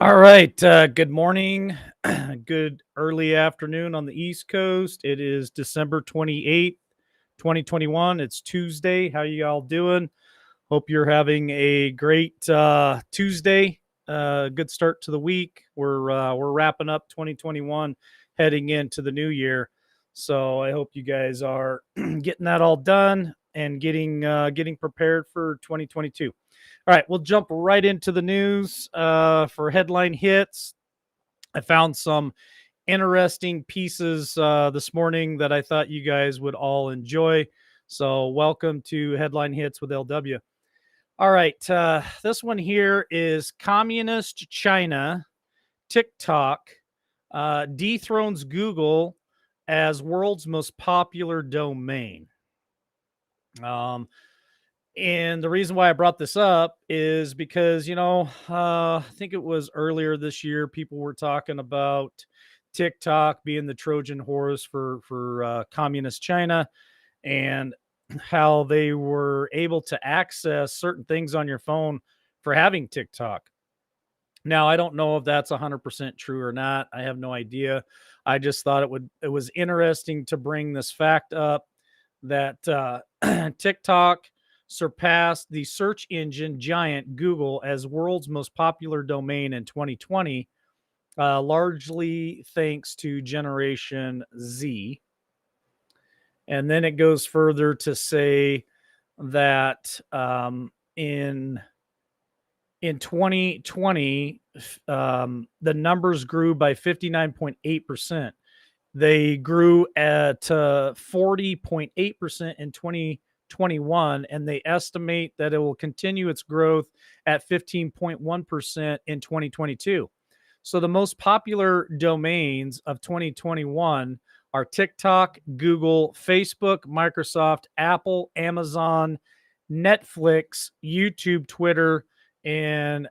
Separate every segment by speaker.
Speaker 1: All right. Good morning. Good early afternoon on the East Coast. It is December 28th, 2021. It's Tuesday. How you all doing? Hope you're having a great Tuesday. Good start to the week. We're wrapping up 2021, heading into the new year. So I hope you guys are getting that all done and getting prepared for 2022. All right, we'll jump right into the news for headline hits. I found some interesting pieces this morning that I thought you guys would all enjoy. So, welcome to Headline Hits with LW. All right, this one here is Communist China, TikTok dethrones Google as world's most popular domain. And the reason why I brought this up is because, I think it was earlier this year, people were talking about TikTok being the Trojan horse for communist China, and how they were able to access certain things on your phone for having TikTok. Now, I don't know if that's 100% true or not. I have no idea. I just thought it was interesting to bring this fact up that TikTok surpassed the search engine giant Google as world's most popular domain in 2020, largely thanks to Generation Z. And then it goes further to say that in 2020, the numbers grew by 59.8%. They grew at 40.8% in 2021, and they estimate that it will continue its growth at 15.1% in 2022. So the most popular domains of 2021 are TikTok, Google, Facebook, Microsoft, Apple, Amazon, Netflix, YouTube, Twitter, and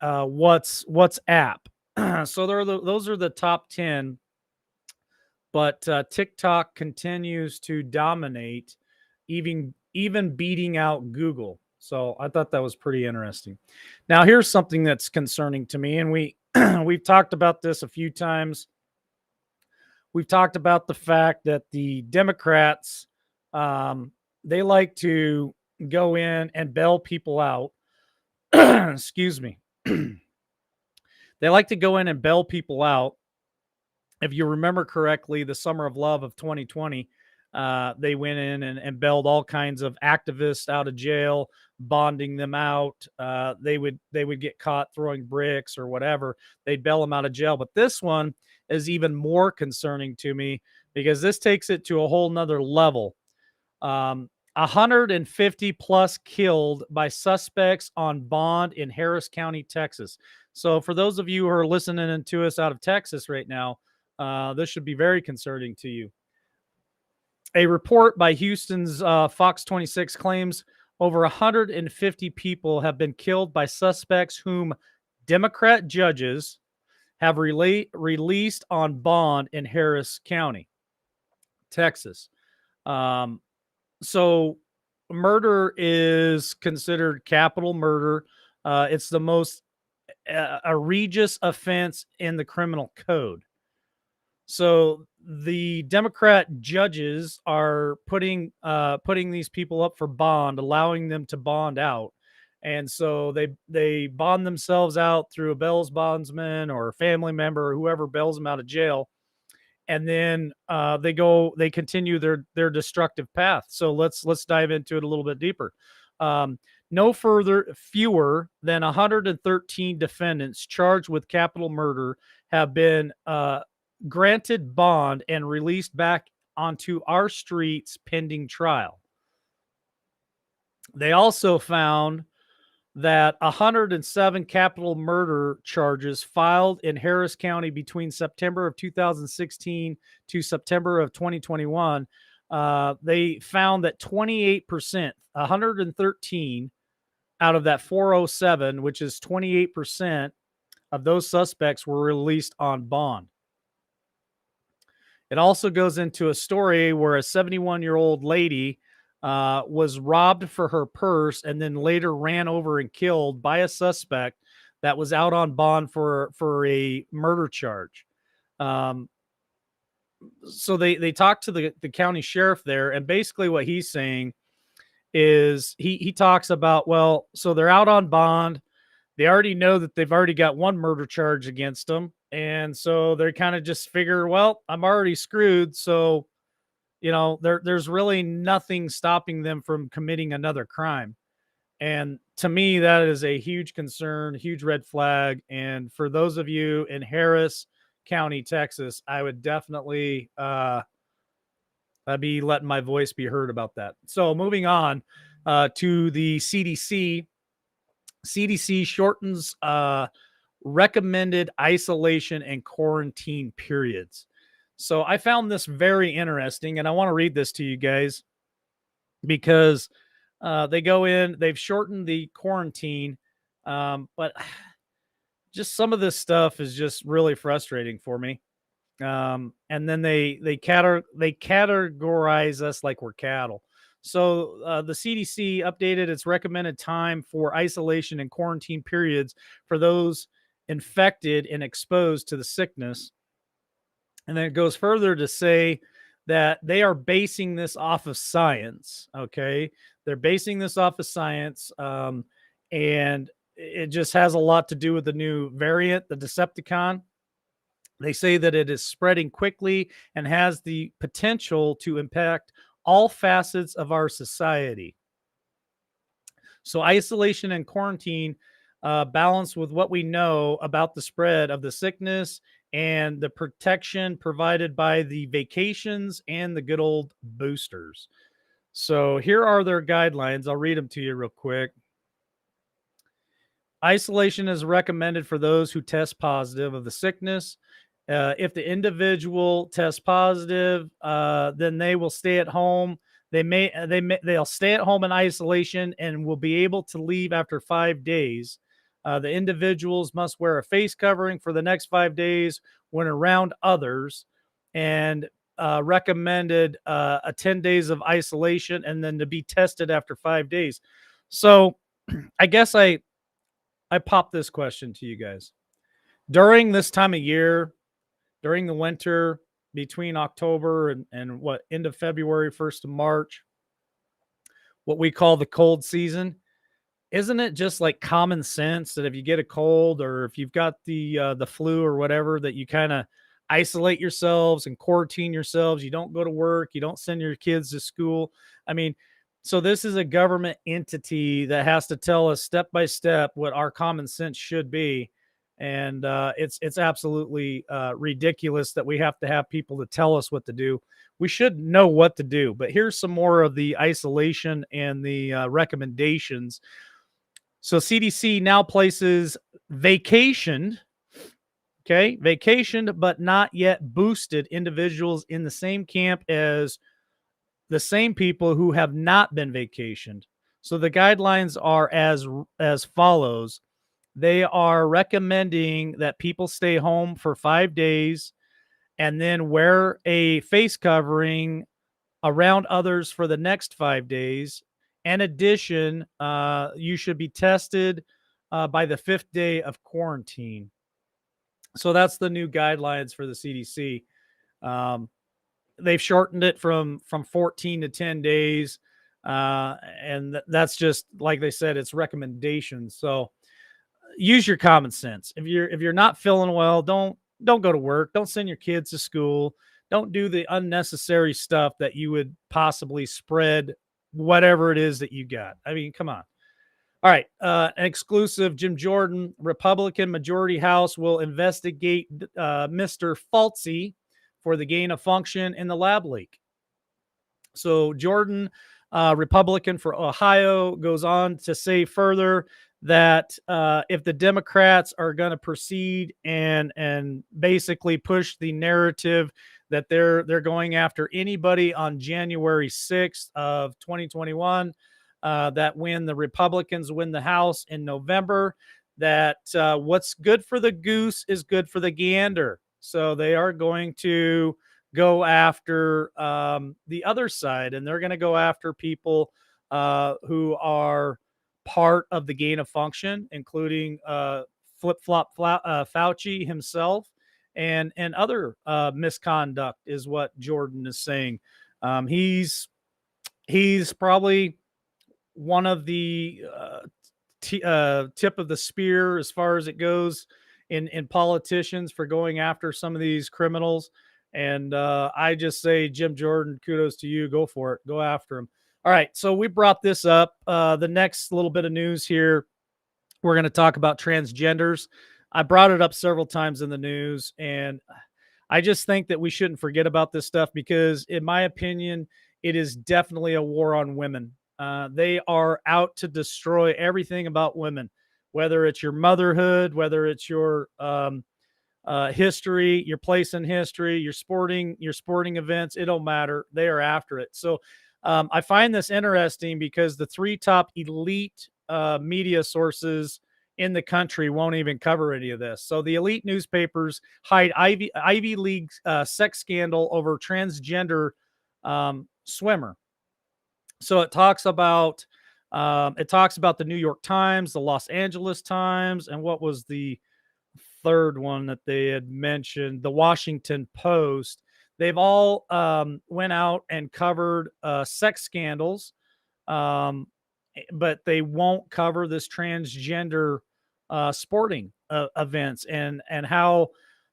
Speaker 1: WhatsApp. So those are the top 10. But TikTok continues to dominate, even beating out Google. So I thought that was pretty interesting. Now here's something that's concerning to me, and we've talked about this a few times. We've talked about the fact that the Democrats, they like to go in and bail people out. Excuse me. They like to go in and bail people out. If you remember correctly, the Summer of Love of 2020, they went in and bailed all kinds of activists out of jail, bonding them out. They would get caught throwing bricks or whatever. They'd bail them out of jail. But this one is even more concerning to me because this takes it to a whole nother level. 150 plus killed by suspects on bond in Harris County, Texas. So for those of you who are listening to us out of Texas right now, this should be very concerning to you. A report by Houston's Fox 26 claims over 150 people have been killed by suspects whom Democrat judges have released on bond in Harris County, Texas. So murder is considered capital murder. It's the most egregious offense in the criminal code. So the Democrat judges are putting these people up for bond, allowing them to bond out. And so they bond themselves out through a bail bondsman or a family member or whoever bails them out of jail. And then they continue their destructive path. So let's dive into it a little bit deeper. Fewer than 113 defendants charged with capital murder have been granted bond and released back onto our streets pending trial. They also found that 107 capital murder charges filed in Harris County between September of 2016 to September of 2021, they found that 28%, 113 out of that 407, which is 28% of those suspects were released on bond. It also goes into a story where a 71-year-old lady was robbed for her purse and then later ran over and killed by a suspect that was out on bond for a murder charge. Um, so they talked to the county sheriff there, and basically what he's saying is he talks about, well, so they're out on bond. They already know that they've already got one murder charge against them, and so they kind of just figure, well, I'm already screwed, so there's really nothing stopping them from committing another crime. And to me, that is a huge concern, huge red flag. And for those of you in Harris County, Texas, I would definitely I'd be letting my voice be heard about that. So moving on to the CDC. CDC shortens recommended isolation and quarantine periods. So I found this very interesting, and I want to read this to you guys because they go in, they've shortened the quarantine, but just some of this stuff is just really frustrating for me. And then they categorize us like we're cattle. So the CDC updated its recommended time for isolation and quarantine periods for those infected and exposed to the sickness. And then it goes further to say that they are basing this off of science. Okay. They're basing this off of science. And it just has a lot to do with the new variant, the Decepticon. They say that it is spreading quickly and has the potential to impact all facets of our society. So, isolation and quarantine balance with what we know about the spread of the sickness and the protection provided by the vacations and the good old boosters. So, here are their guidelines. I'll read them to you real quick. Isolation is recommended for those who test positive of the sickness. If the individual tests positive, then they will stay at home. They'll stay at home in isolation and will be able to leave after 5 days. The individuals must wear a face covering for the next 5 days when around others, and recommended a 10 days of isolation and then to be tested after 5 days. So, I guess I pop this question to you guys. During this time of year, during the winter, between October and what, end of February, 1st of March, what we call the cold season, isn't it just like common sense that if you get a cold or if you've got the flu or whatever, that you kind of isolate yourselves and quarantine yourselves? You don't go to work, you don't send your kids to school. I mean, so this is a government entity that has to tell us step by step what our common sense should be, and it's absolutely ridiculous that we have to have people to tell us what to do. We should know what to do. But here's some more of the isolation and the recommendations. So CDC now places vacationed, okay, vacationed but not yet boosted individuals in the same camp as the same people who have not been vacationed. So the guidelines are as follows. They are recommending that people stay home for 5 days and then wear a face covering around others for the next 5 days. In addition, you should be tested by the fifth day of quarantine. So that's the new guidelines for the CDC. Um, they've shortened it from 14 to 10 days, and that's just like they said, it's recommendations. So use your common sense. If you're not feeling well, don't go to work. Don't send your kids to school. Don't do the unnecessary stuff that you would possibly spread whatever it is that you got. I mean, come on. All right, an exclusive. Jim Jordan, Republican majority House will investigate Mr. Fauci for the gain of function in the lab leak. So Jordan, Republican for Ohio, goes on to say further that if the Democrats are going to proceed and basically push the narrative that they're going after anybody on January 6th of 2021, that when the Republicans win the House in November, that what's good for the goose is good for the gander. So they are going to go after the other side, and they're going to go after people who are part of the gain of function, including flip-flop Fauci himself, and other misconduct is what Jordan is saying. He's probably one of the tip of the spear as far as it goes in politicians for going after some of these criminals. And I just say, Jim Jordan, kudos to you. Go for it. Go after him. All right. So we brought this up. The next little bit of news here, we're going to talk about transgenders. I brought it up several times in the news, and I just think that we shouldn't forget about this stuff because, in my opinion, it is definitely a war on women. They are out to destroy everything about women, whether it's your motherhood, whether it's your history, your place in history, your sporting events. It don't matter. They are after it. So I find this interesting because the three top elite media sources in the country won't even cover any of this. So the elite newspapers hide Ivy League sex scandal over transgender swimmer. So it talks about the New York Times, the Los Angeles Times, and what was the third one that they had mentioned, the Washington Post. They've all went out and covered sex scandals, but they won't cover this transgender sporting events and how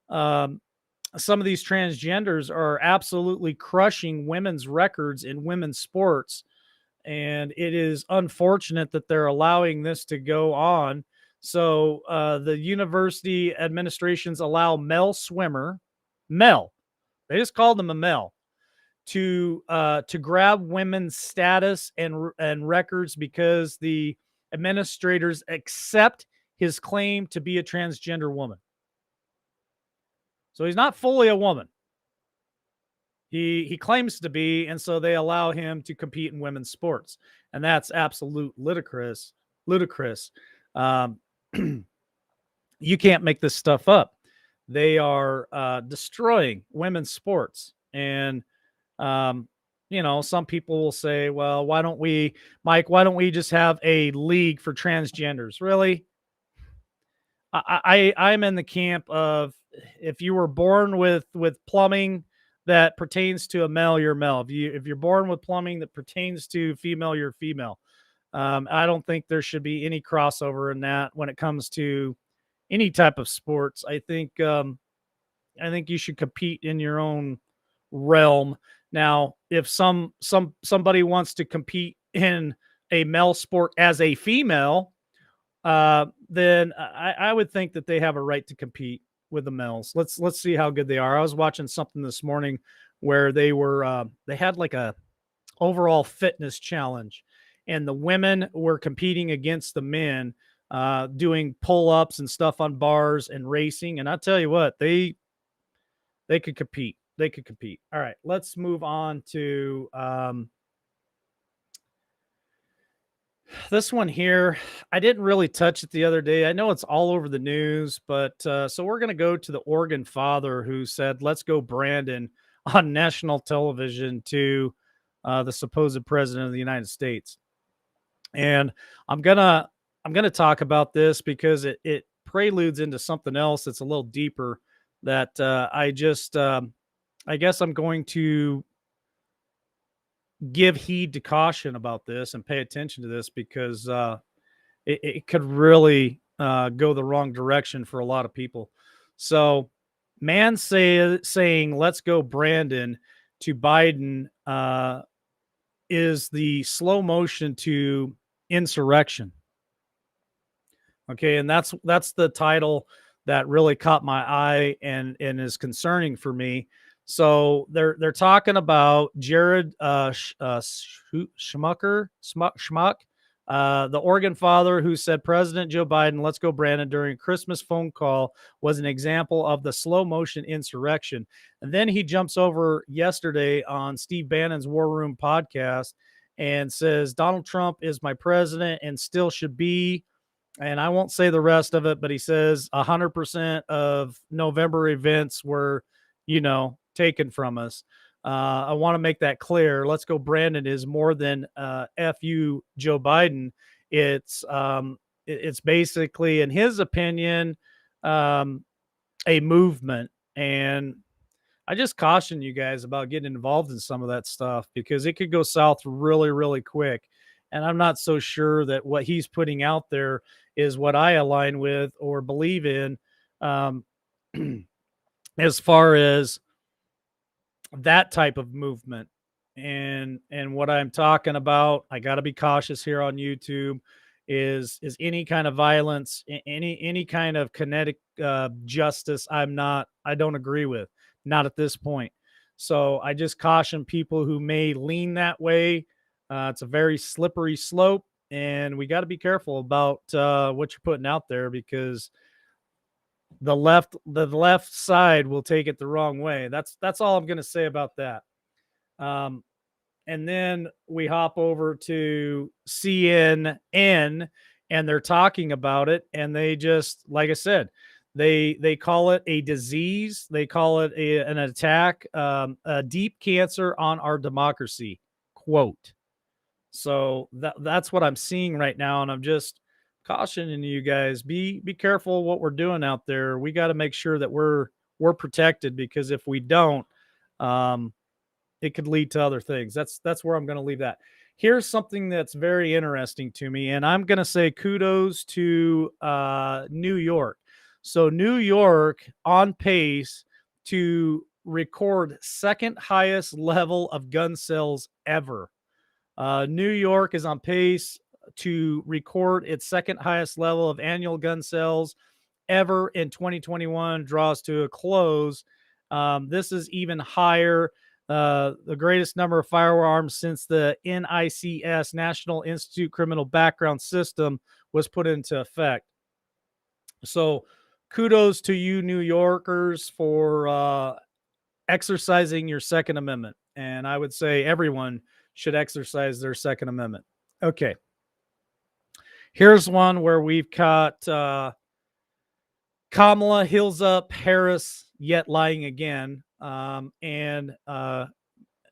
Speaker 1: some of these transgenders are absolutely crushing women's records in women's sports. And it is unfortunate that they're allowing this to go on. So the university administrations allow Mel, they just called him a Mel, to grab women's status and records because the administrators accept his claim to be a transgender woman. So he's not fully a woman. He claims to be, and so they allow him to compete in women's sports, and that's absolute ludicrous. Ludicrous. Um, you can't make this stuff up. They are destroying women's sports, and some people will say, "Well, why don't we, Mike? Why don't we just have a league for transgenders?" Really? I'm in the camp of, if you were born with plumbing that pertains to a male, you're male. If you're born with plumbing that pertains to female, you're female. I don't think there should be any crossover in that when it comes to any type of sports. I think you should compete in your own realm. Now, if somebody wants to compete in a male sport as a female, then I would think that they have a right to compete with the males. Let's see how good they are. I was watching something this morning where they had like a overall fitness challenge, and the women were competing against the men, doing pull-ups and stuff on bars and racing. And I tell you what, they could compete. They could compete. All right, let's move on to this one here. I didn't really touch it the other day. I know it's all over the news, but so we're going to go to the Oregon father who said, "Let's go, Brandon," on national television to the supposed president of the United States. And I'm gonna talk about this because it preludes into something else that's a little deeper. That I guess I'm going to give heed to caution about this and pay attention to this because it could really go the wrong direction for a lot of people. So, saying "Let's go, Brandon" to Biden is the slow motion to insurrection. Okay, and that's the title that really caught my eye and is concerning for me. So they're talking about Jared Schmuck, the Oregon father who said President Joe Biden, "Let's go, Brandon," during a Christmas phone call was an example of the slow motion insurrection. And then he jumps over yesterday on Steve Bannon's War Room podcast and says Donald Trump is my president and still should be. And I won't say the rest of it, but he says 100% of November events were, taken from us. I want to make that clear. "Let's go, Brandon" is more than "F you, Joe Biden." It's it's basically, in his opinion, um, a movement. And I just caution you guys about getting involved in some of that stuff because it could go south really, really quick. And I'm not so sure that what he's putting out there is what I align with or believe in, um, as far as that type of movement. And what I'm talking about, I got to be cautious here on YouTube, is any kind of violence, any kind of kinetic justice. I don't agree with, not at this point. So I just caution people who may lean that way. It's a very slippery slope, and we got to be careful about what you're putting out there because the left side will take it the wrong way. That's all I'm going to say about that. Um, and then we hop over to CNN, and they're talking about it, and they just, like I said, they call it a disease, they call it an attack, a deep cancer on our democracy, quote. So that's what I'm seeing right now, and I'm just cautioning you guys, be careful what we're doing out there. We got to make sure that we're protected, because if we don't, um, it could lead to other things. That's where I'm going to leave that. Here's something that's very interesting to me, and I'm going to say kudos to New York. So New York on pace to record second highest level of gun sales ever. New York is on pace to record its second highest level of annual gun sales ever in 2021, draws to a close. This is even higher, the greatest number of firearms since the NICS, National Institute Criminal Background System, was put into effect. So kudos to you, New Yorkers, for exercising your Second Amendment. And I would say everyone should exercise their Second Amendment. Okay. Here's one where we've got Kamala Hills Up Harris yet lying again. And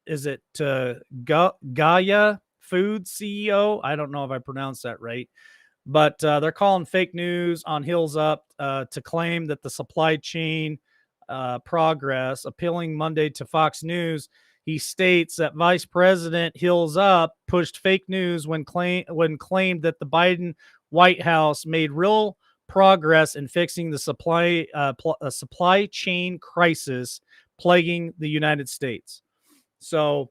Speaker 1: is it Gaia Food CEO? I don't know if I pronounced that right, but they're calling fake news on Hills Up to claim that the supply chain progress. Appealing Monday to Fox News, he states that Vice President Hills Up pushed fake news when claimed that the Biden White House made real progress in fixing the supply chain crisis plaguing the United States. So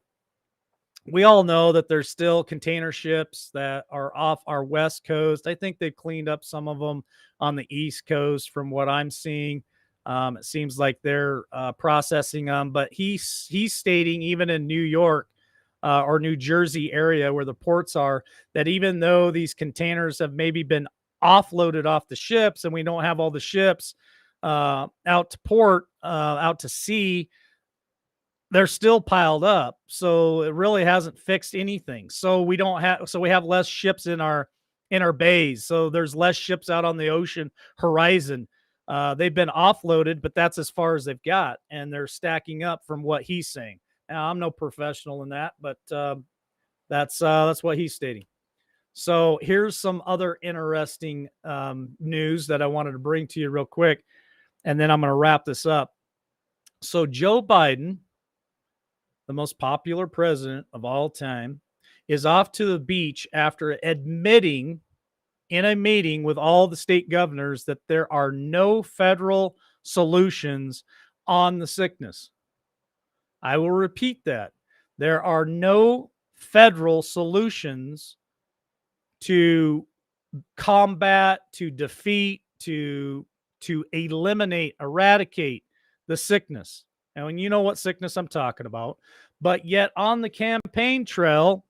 Speaker 1: we all know that there's still container ships that are off our west coast. I think they've cleaned up some of them on the east coast from what I'm seeing. It seems like they're processing them, but he's stating, even in New York or New Jersey area where the ports are, that even though these containers have maybe been offloaded off the ships and we don't have all the ships out to port, out to sea, they're still piled up. So it really hasn't fixed anything. So we have less ships in our bays. So there's less ships out on the ocean horizon. They've been offloaded, but that's as far as they've got, and they're stacking up from what he's saying. Now, I'm no professional in that, but that's what he's stating. So here's some other interesting news that I wanted to bring to you real quick, and then I'm going to wrap this up. So Joe Biden, the most popular president of all time, is off to the beach after admitting in a meeting with all the state governors that there are no federal solutions on the sickness. I will repeat that. There are no federal solutions to combat, to defeat, to eliminate, eradicate the sickness. And you know what sickness I'm talking about. But yet on the campaign trail,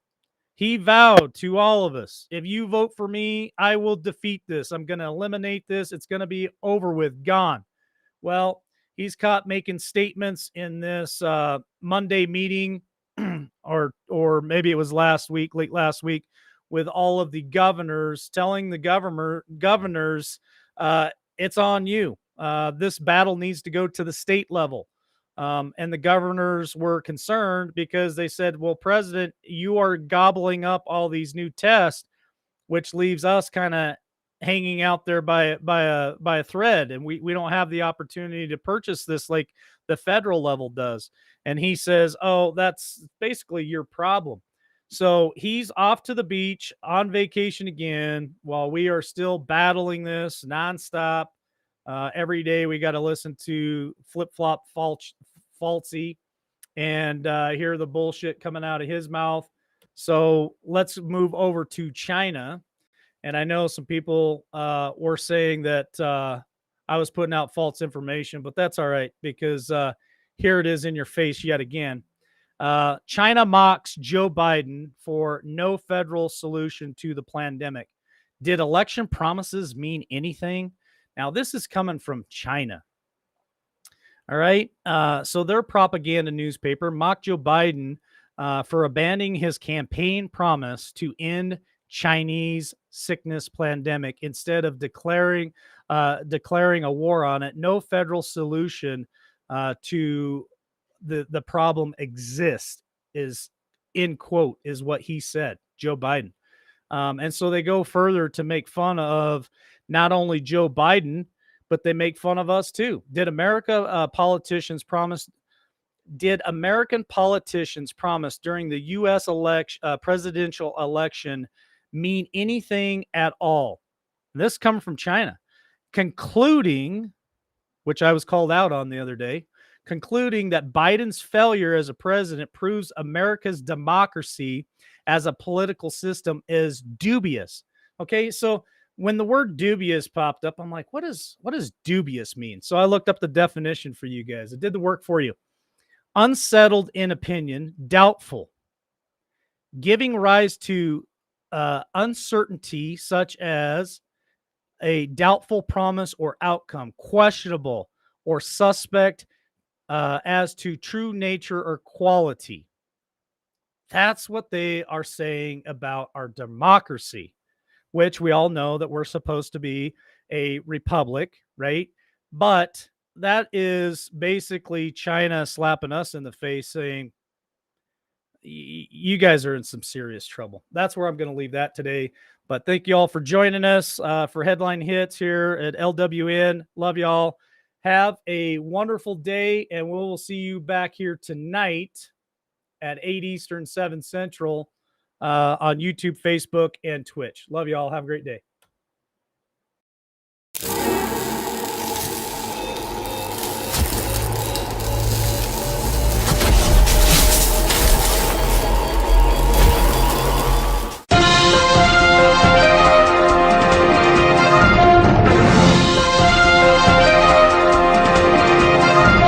Speaker 1: he vowed to all of us, if you vote for me, I will defeat this. I'm going to eliminate this. It's going to be over with, gone. Well, he's caught making statements in this Monday meeting, or maybe it was late last week, with all of the governors, telling the governors, it's on you. This battle needs to go to the state level. And the governors were concerned because they said, well, President, you are gobbling up all these new tests, which leaves us kind of hanging out there by a thread, and we don't have the opportunity to purchase this like the federal level does. And he says, "Oh, that's basically your problem." So he's off to the beach on vacation again while we are still battling this nonstop. Every day we got to listen to flip flop Fauci and hear the bullshit coming out of his mouth. So let's move over to China. And I know some people were saying that I was putting out false information, but that's all right because here it is in your face yet again. China mocks Joe Biden for no federal solution to the pandemic. Did election promises mean anything? Now, this is coming from China. All right. So their propaganda newspaper mocked Joe Biden for abandoning his campaign promise to end Chinese sickness pandemic instead of declaring a war on it. No federal solution to the problem exists is in quote is what he said, Joe Biden. And so they go further to make fun of not only Joe Biden, but they make fun of us too. Did American politicians promise during the U.S. presidential election mean anything at all? This comes from China, concluding, which I was called out on the other day, concluding that Biden's failure as a president proves America's democracy as a political system is dubious. Okay, so when the word dubious popped up, I'm like, what does dubious mean? So I looked up the definition for you guys. It did the work for you. Unsettled in opinion, doubtful, giving rise to uncertainty such as a doubtful promise or outcome, questionable or suspect as to true nature or quality. That's what they are saying about our democracy, which we all know that we're supposed to be a republic, right? But that is basically China slapping us in the face saying, you guys are in some serious trouble. That's where I'm going to leave that today. But thank you all for joining us for Headline Hits here at LWN. Love y'all. Have a wonderful day, and we will see you back here tonight at 8 Eastern, 7 Central on YouTube, Facebook, and Twitch. Love y'all. Have a great day.